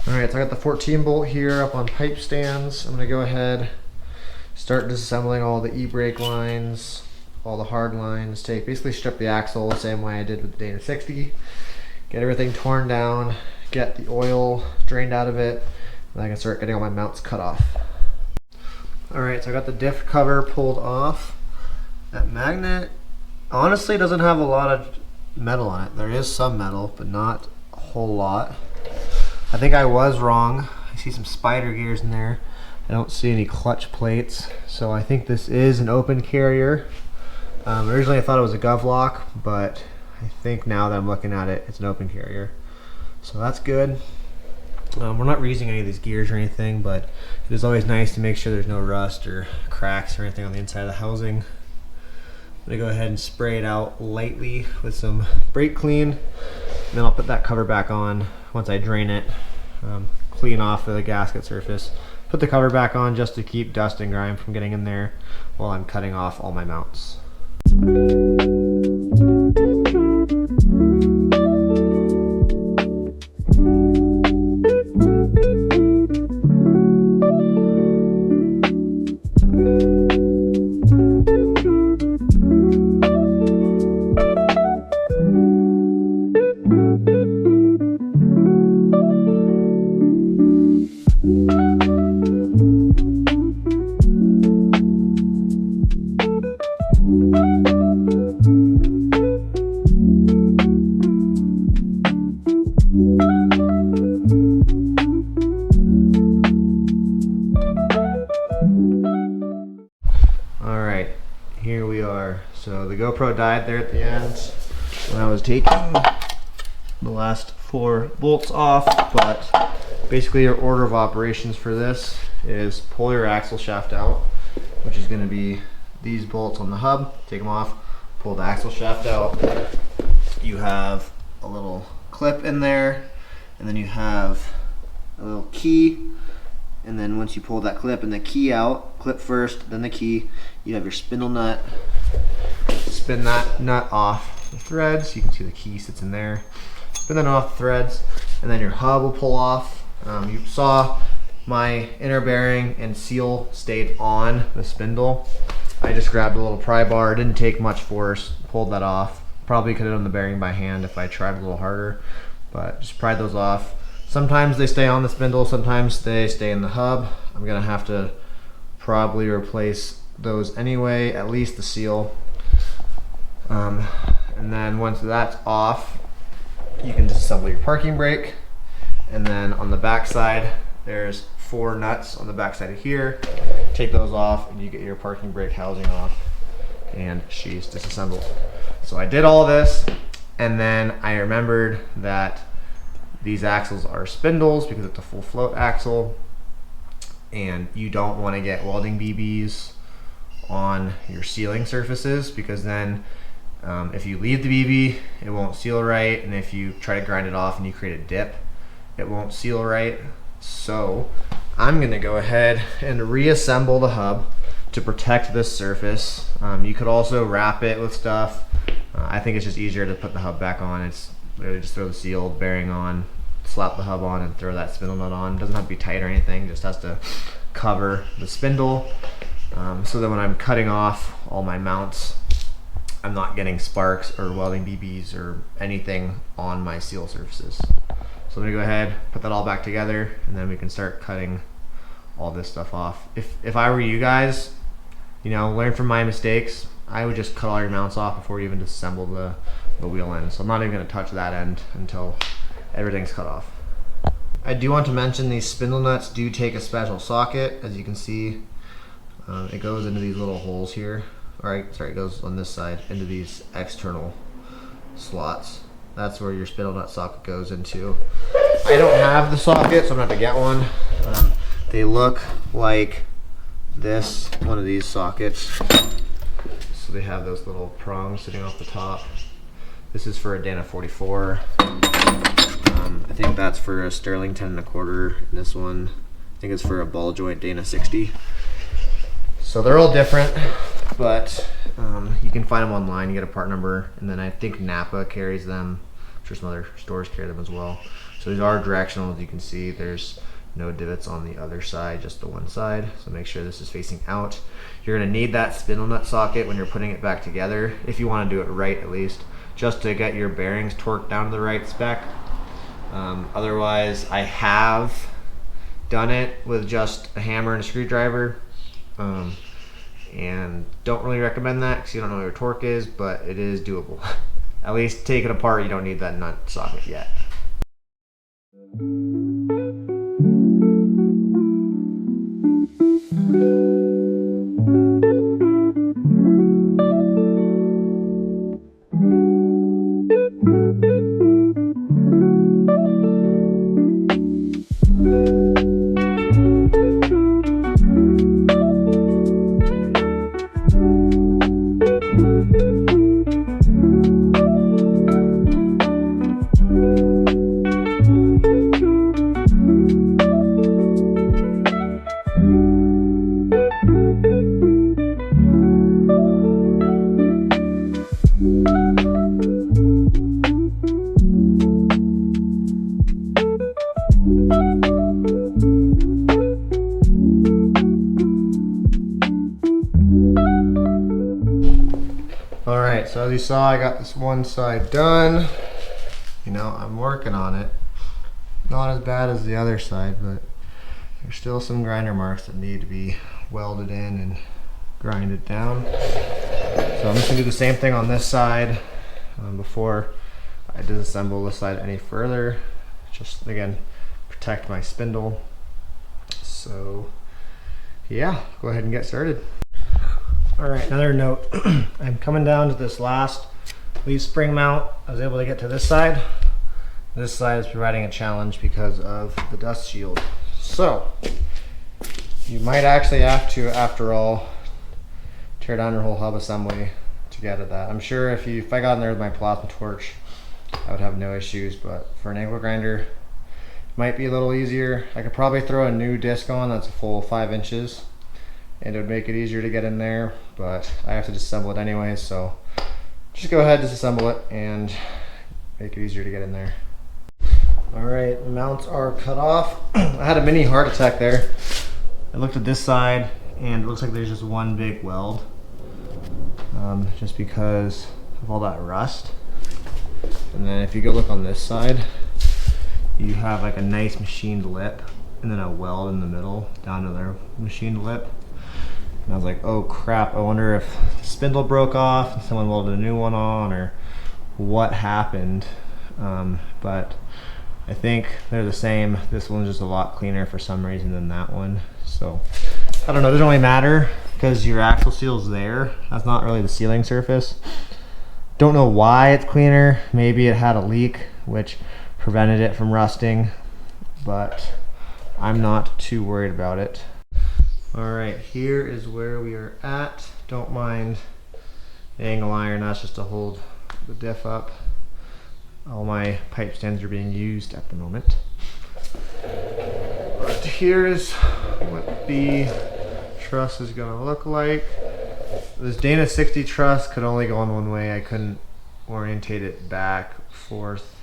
All right, so I got the 14 bolt here up on pipe stands. I'm gonna go ahead, start disassembling all the e-brake lines, all the hard lines, basically strip the axle the same way I did with the Dana 60, get everything torn down, get the oil drained out of it, and I can start getting all my mounts cut off. All right, so I got the diff cover pulled off. That magnet honestly doesn't have a lot of metal on it. There is some metal, but not a whole lot. I think I was wrong. I see some spider gears in there. I don't see any clutch plates, so I think this is an open carrier. Originally I thought it was a gov lock, but I think now that I'm looking at it, it's an open carrier. So that's good. We're not reusing any of these gears or anything, but it is always nice to make sure there's no rust or cracks or anything on the inside of the housing. I'm gonna go ahead and spray it out lightly with some brake clean, and then I'll put that cover back on once I drain it, clean off the gasket surface. Put the cover back on just to keep dust and grime from getting in there while I'm cutting off all my mounts. Here we are. So the GoPro died there at the end when I was taking the last 4 bolts off, but basically your order of operations for this is pull your axle shaft out, which is going to be these bolts on the hub. Take them off, pull the axle shaft out. You have a little clip in there, and then you have a little key. And then once you pull that clip and the key out, clip first, then the key, you have your spindle nut. Spin that nut off the threads. You can see the key sits in there. Spin that off the threads, and then your hub will pull off. You saw my inner bearing and seal stayed on the spindle. I just grabbed a little pry bar, didn't take much force, pulled that off. Probably could have done the bearing by hand if I tried a little harder, but just pried those off. Sometimes they stay on the spindle, sometimes they stay in the hub. I'm gonna have to probably replace those anyway, at least the seal. And then once that's off, you can disassemble your parking brake. And then on the back side, there's 4 nuts on the back side of here. Take those off and you get your parking brake housing off, and she's disassembled. So I did all this, and then I remembered that these axles are spindles because it's a full float axle, and you don't want to get welding BBs on your sealing surfaces, because then if you leave the BB, it won't seal right, and if you try to grind it off and you create a dip, it won't seal right. So I'm going to go ahead and reassemble the hub to protect this surface. You could also wrap it with stuff. I think it's just easier to put the hub back on. It's literally just throw the seal bearing on, slap the hub on, and throw that spindle nut on. It doesn't have to be tight or anything, just has to cover the spindle. So that when I'm cutting off all my mounts, I'm not getting sparks or welding BBs or anything on my seal surfaces. So I'm gonna go ahead, put that all back together, and then we can start cutting all this stuff off. If I were you guys, learn from my mistakes. I would just cut all your mounts off before you even disassemble the wheel end. So I'm not even gonna touch that end until everything's cut off. I do want to mention these spindle nuts do take a special socket. As you can see, it goes into these little holes here. It goes on this side into these external slots. That's where your spindle nut socket goes into. I don't have the socket, so I'm gonna have to get one. They look like this, one of these sockets. So they have those little prongs sitting off the top. This is for a Dana 44. I think that's for a Sterling 10 1/4. This one, I think it's for a ball joint Dana 60. So they're all different, but you can find them online. You get a part number, and then I think Napa carries them. I'm sure some other stores carry them as well. So these are directional. As you can see, there's no divots on the other side, just the one side. So make sure this is facing out. You're gonna need that spindle nut socket when you're putting it back together, if you wanna do it right at least, just to get your bearings torqued down to the right spec. Otherwise, I have done it with just a hammer and a screwdriver, and don't really recommend that because you don't know what your torque is, but it is doable. At least take it apart, you don't need that nut socket yet. Alright, so as you saw, I got this one side done. You know, I'm working on it. Not as bad as the other side, but there's still some grinder marks that need to be welded in and grinded down. So I'm just gonna do the same thing on this side before I disassemble this side any further. Just again, protect my spindle. So yeah, go ahead and get started. All right, another note. I'm coming down to this last leaf spring mount. I was able to get to this side. This side is providing a challenge because of the dust shield. So you might actually have to, after all, tear down your whole hub assembly to get at that. I'm sure if I got in there with my plasma torch, I would have no issues, but for an angle grinder, it might be a little easier. I could probably throw a new disc on that's a full 5 inches, and it would make it easier to get in there, but I have to disassemble it anyway, so just go ahead, disassemble it, and make it easier to get in there. All right, the mounts are cut off. I had a mini heart attack there. I looked at this side, and it looks like there's just one big weld, just because of all that rust. And then if you go look on this side, you have like a nice machined lip, and then a weld in the middle down to their machined lip. And I was like, oh crap, I wonder if the spindle broke off and someone welded a new one on, or what happened. But I think they're the same. This one's just a lot cleaner for some reason than that one. So I don't know, it doesn't really matter because your axle seal's there. That's not really the sealing surface. Don't know why it's cleaner. Maybe it had a leak which prevented it from rusting, but I'm not too worried about it. All right, here is where we are at. Don't mind the angle iron, that's just to hold the diff up. All my pipe stands are being used at the moment. But here's what the truss is gonna look like. This Dana 60 truss could only go on one way. I couldn't orientate it back, forth.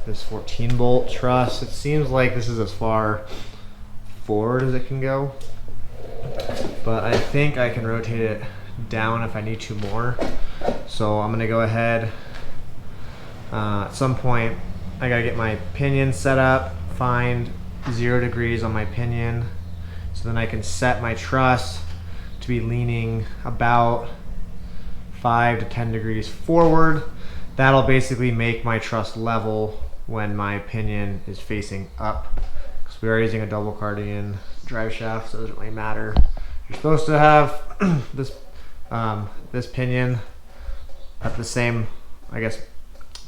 This 14 bolt truss, it seems like this is as far forward as it can go, but I think I can rotate it down if I need to more. So I'm gonna go ahead, at some point I gotta get my pinion set up, find 0 degrees on my pinion, so then I can set my truss to be leaning about 5 to 10 degrees forward. That'll basically make my truss level when my pinion is facing up. We are using a double cardigan drive shaft, so it doesn't really matter. You're supposed to have this pinion at the same, I guess,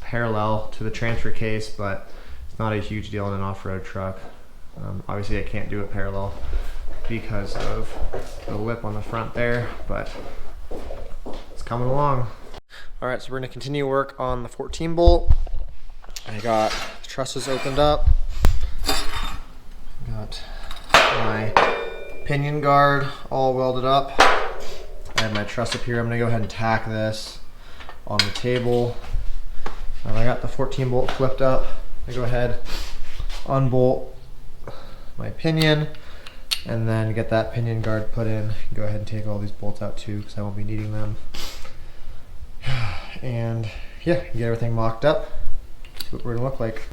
parallel to the transfer case, but it's not a huge deal in an off-road truck. Obviously I can't do it parallel because of the lip on the front there, but it's coming along. All right, so we're gonna continue work on the 14 bolt. I got the trusses opened up. Got my pinion guard all welded up. I have my truss up here. I'm gonna go ahead and tack this on the table. I got the 14 bolt flipped up. I go ahead, unbolt my pinion, and then get that pinion guard put in. Go ahead and take all these bolts out too, because I won't be needing them. And yeah, get everything mocked up. See what we're gonna look like.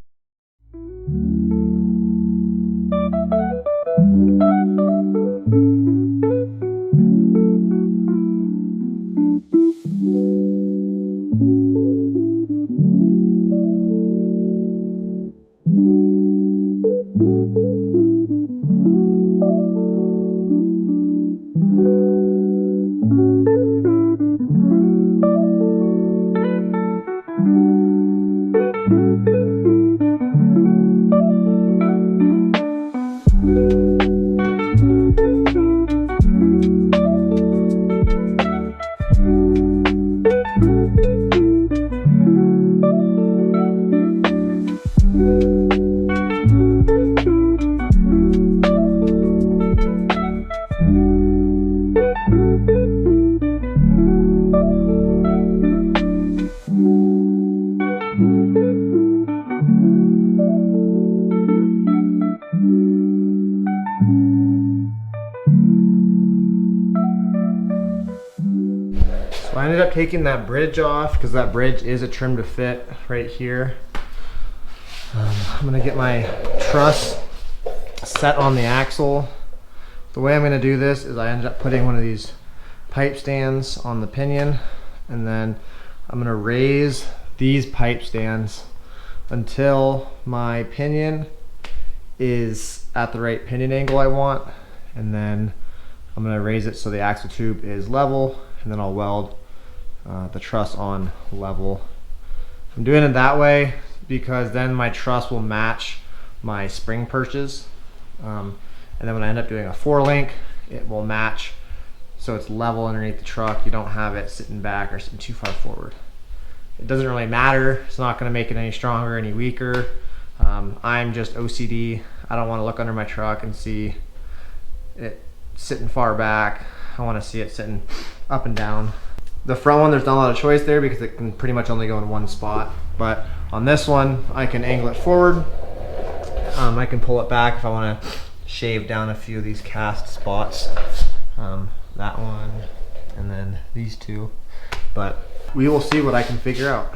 So I ended up taking that bridge off because that bridge is a trim to fit right here. I'm gonna get my truss set on the axle. The way I'm gonna do this is I ended up putting one of these pipe stands on the pinion, and then I'm gonna raise these pipe stands until my pinion is at the right pinion angle I want, and then I'm gonna raise it so the axle tube is level, and then I'll weld the truss on level. I'm doing it that way because then my truss will match my spring perches, and then when I end up doing a 4-link, it will match so it's level underneath the truck. You don't have it sitting back or sitting too far forward. It doesn't really matter. It's not going to make it any stronger, any weaker. I'm just OCD. I don't want to look under my truck and see it sitting far back. I want to see it sitting up and down. The front one, there's not a lot of choice there because it can pretty much only go in one spot. But on this one, I can angle it forward. I can pull it back if I want to shave down a few of these cast spots. That one, and then these two. But we will see what I can figure out.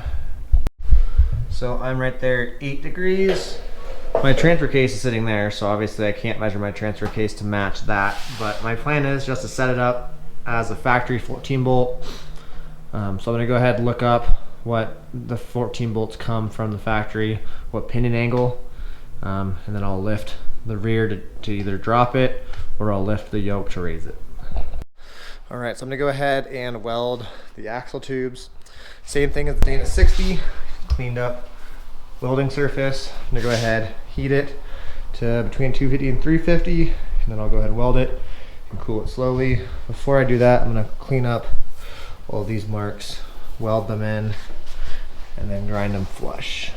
So I'm right there at 8 degrees. My transfer case is sitting there, so obviously I can't measure my transfer case to match that. But my plan is just to set it up as a factory 14 bolt. So I'm gonna go ahead and look up what the 14 bolts come from the factory, what pinion angle, and then I'll lift the rear to either drop it or I'll lift the yoke to raise it. All right, so I'm gonna go ahead and weld the axle tubes. Same thing as the Dana 60, cleaned up welding surface. I'm gonna go ahead, heat it to between 250 and 350, and then I'll go ahead and weld it and cool it slowly. Before I do that, I'm gonna clean up all these marks, weld them in, and then grind them flush.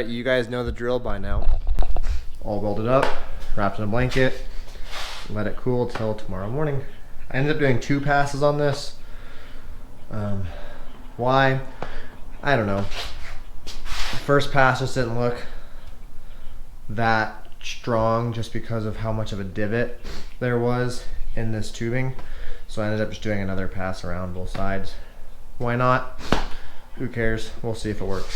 right, you guys know the drill by now. All welded up, wrapped in a blanket, let it cool till tomorrow morning. I ended up doing 2 passes on this. Why? I don't know. The first pass just didn't look that strong just because of how much of a divot there was in this tubing. So I ended up just doing another pass around both sides. Why not? Who cares? We'll see if it works.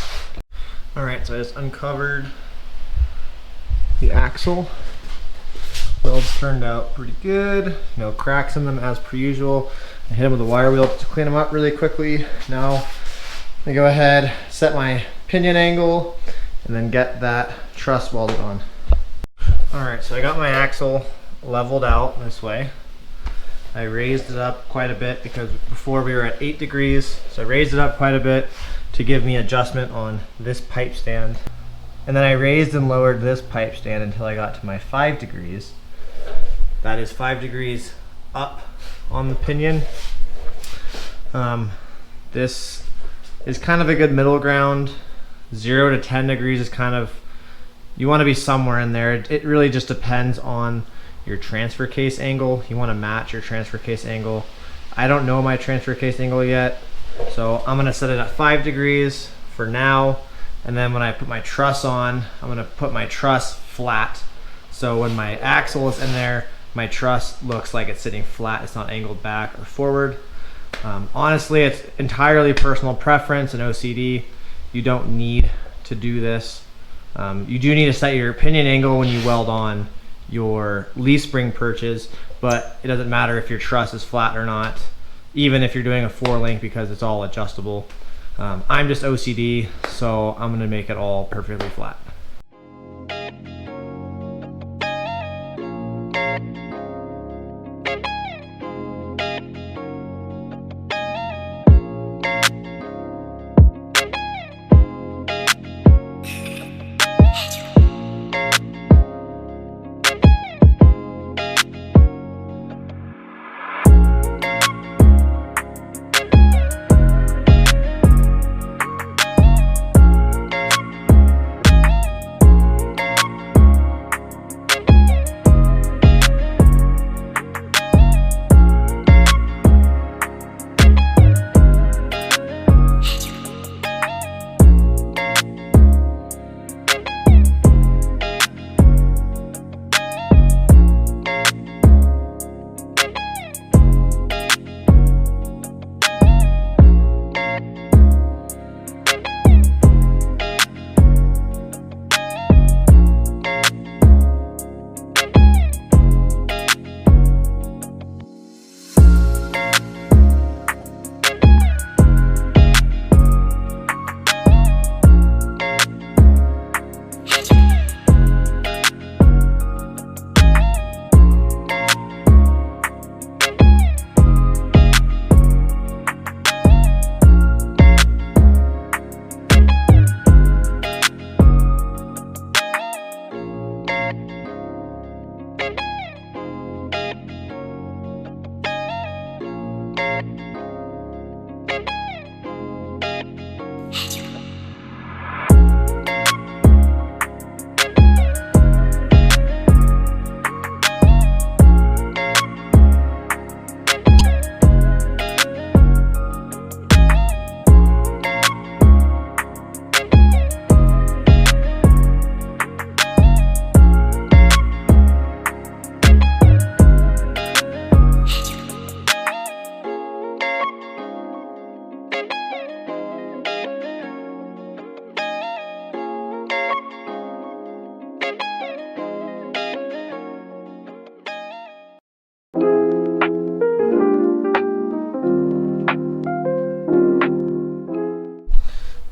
All right, so I just uncovered the axle. Welds turned out pretty good. No cracks in them as per usual. I hit them with a wire wheel to clean them up really quickly. Now I go ahead, set my pinion angle, and then get that truss welded on. All right, so I got my axle leveled out this way. I raised it up quite a bit because before we were at 8 degrees, so I raised it up quite a bit to give me adjustment on this pipe stand. And then I raised and lowered this pipe stand until I got to my 5 degrees. That is 5 degrees up on the pinion. This is kind of a good middle ground. 0 to 10 degrees is kind of, you want to be somewhere in there. It really just depends on your transfer case angle. You want to match your transfer case angle. I don't know my transfer case angle yet, so I'm going to set it at 5 degrees for now. And then when I put my truss on, I'm going to put my truss flat. So when my axle is in there, my truss looks like it's sitting flat. It's not angled back or forward. Honestly, it's entirely personal preference and OCD. You don't need to do this. You do need to set your pinion angle when you weld on your leaf spring perches, but it doesn't matter if your truss is flat or not, even if you're doing a 4-link, because it's all adjustable. I'm just OCD, so I'm gonna make it all perfectly flat.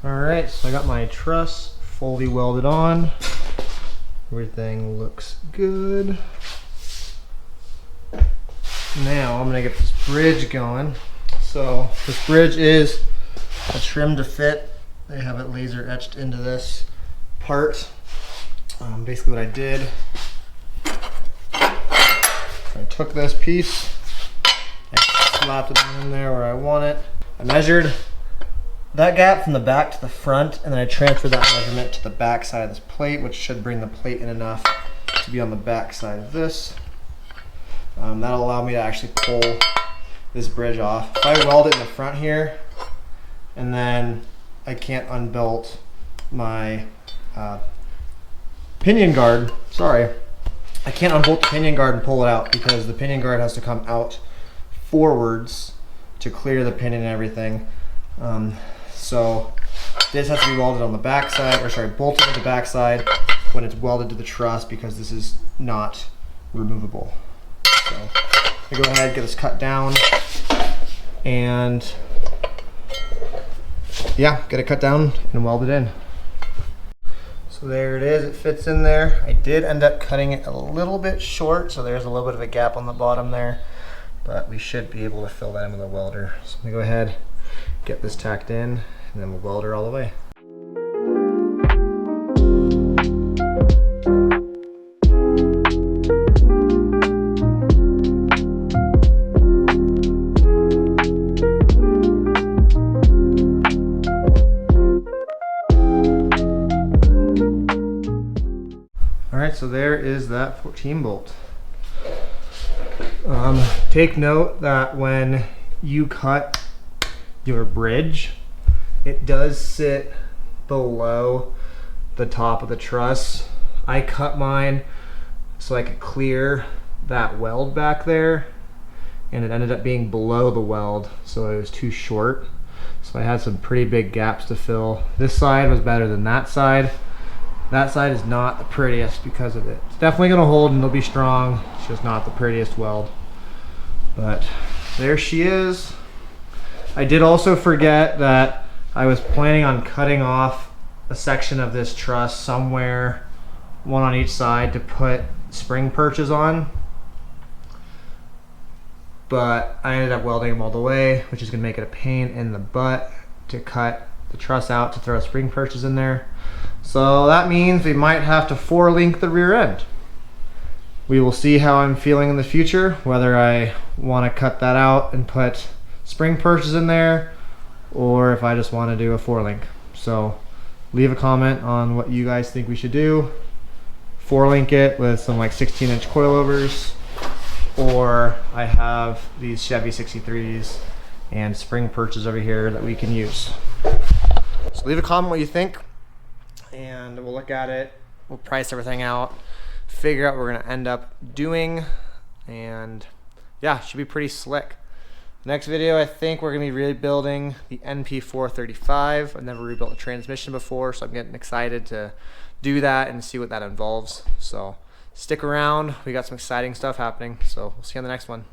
Alright, so I got my truss fully welded on. Everything looks good. Now I'm gonna get this bridge going. So this bridge is a trim to fit. They have it laser etched into this part. Basically what I did, I took this piece, I slapped it in there where I want it. I measured that gap from the back to the front, and then I transfer that measurement to the back side of this plate, which should bring the plate in enough to be on the back side of this. That'll allow me to actually pull this bridge off. If I weld it in the front here, and then I can't unbolt my pinion guard, sorry, I can't unbolt the pinion guard and pull it out because the pinion guard has to come out forwards to clear the pinion and everything. So this has to be welded on the back side, or sorry, bolted to the back side when it's welded to the truss, because this is not removable. So I go ahead, get this cut down, and yeah, get it cut down and weld it in. So there it is, it fits in there. I did end up cutting it a little bit short, so there's a little bit of a gap on the bottom there, but we should be able to fill that in with a welder. So I'm gonna go ahead, get this tacked in, and then we'll weld her all the way. Alright, so there is that 14 bolt. Take note that when you cut your bridge, it does sit below the top of the truss. I cut mine so I could clear that weld back there, and it ended up being below the weld, so it was too short. So I had some pretty big gaps to fill. This side was better than that side. That side is not the prettiest because of it. It's definitely gonna hold and it'll be strong. It's just not the prettiest weld. But there she is. I did also forget that I was planning on cutting off a section of this truss somewhere, one on each side, to put spring perches on. But I ended up welding them all the way, which is gonna make it a pain in the butt to cut the truss out to throw spring perches in there. So that means we might have to 4-link the rear end. We will see how I'm feeling in the future, whether I want to cut that out and put spring perches in there, or if I just want to do a 4-link. So leave a comment on what you guys think we should do. 4-link it with some like 16-inch coilovers, or I have these Chevy 63s and spring perches over here that we can use. So leave a comment what you think, and we'll look at it, we'll price everything out, figure out what we're gonna end up doing, and yeah, should be pretty slick. Next video, I think we're gonna be rebuilding the NP435. I've never rebuilt a transmission before, so I'm getting excited to do that and see what that involves. So stick around, we got some exciting stuff happening, so we'll see you on the next one.